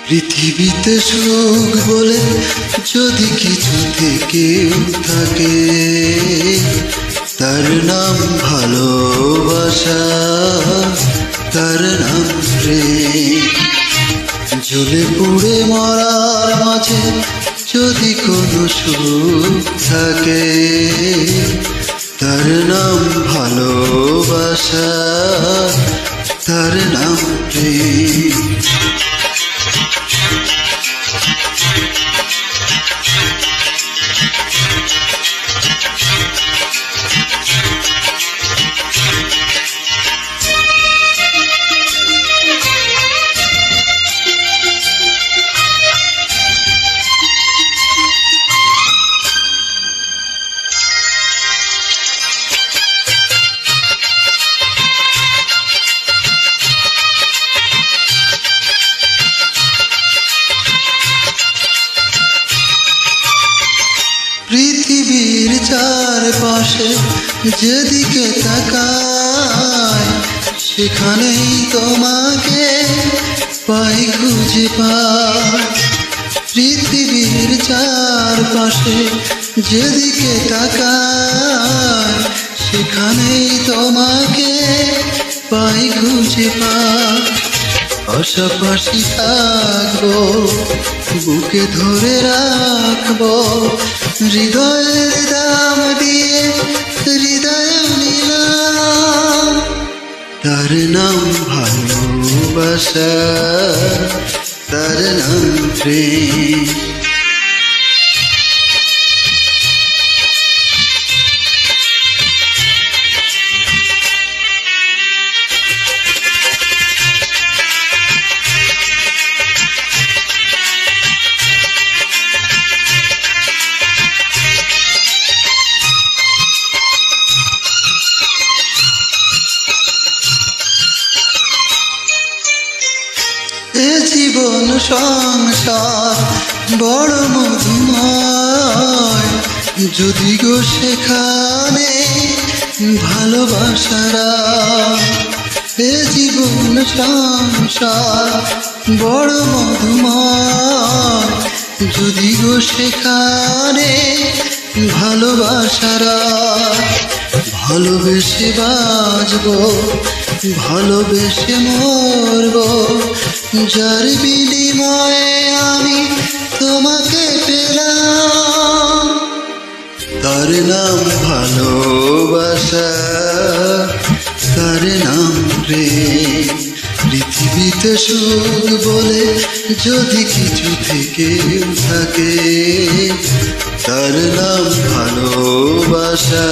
পৃথিবীতে সুখ বলে যদি কিছু থেকেও থাকে, তার নাম ভালোবাসা, তার নাম প্রেম। জ্বলে পুড়ে মরার মাঝে যদি কোনো সুখ থাকে, তার নাম ভালোবাসা, তার নাম প্রেম। পৃথিবীর চারপাশে যেদিকে তাকাই, সেখানেই তোমাকে পাই, খুঁজে পাই। পৃথিবীর চারপাশে যেদিকে তাকাই, সেখানেই তোমাকে পাই, খুঁজে পাই। পাশাপাশি থাকবো, বুকে ধরে রাখবো, হৃদয়ের দাম দিয়ে হৃদয় নিলাম। তার নাম ভালোবাসা, তার নাম প্রেম। এ জীবন সংসার বড় মধুময়, যদি গো সেখানে ভালোবাসারা। এ জীবন সংসার বড় মধুময়, যদি গো সেখানে ভালোবাসারা। ভালোবেসে বাঁচবো, ভালোবেসে মরবো, যার বিনিময়ে আমি তোমাকে পেলাম। তার নাম ভালোবাসা, তার নাম প্রেম। পৃথিবীতে সুখ বলে যদি কিছু থেকে থাকে, তার নাম ভালোবাসা,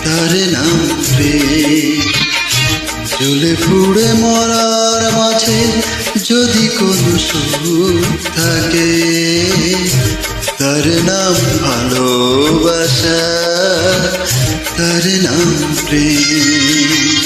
তার নাম প্রেম। জ্বলে পুড়ে মরার মাঝে যদি কোনো সুখ থাকে, তার নাম ভালোবাসা, তার নাম প্রেম।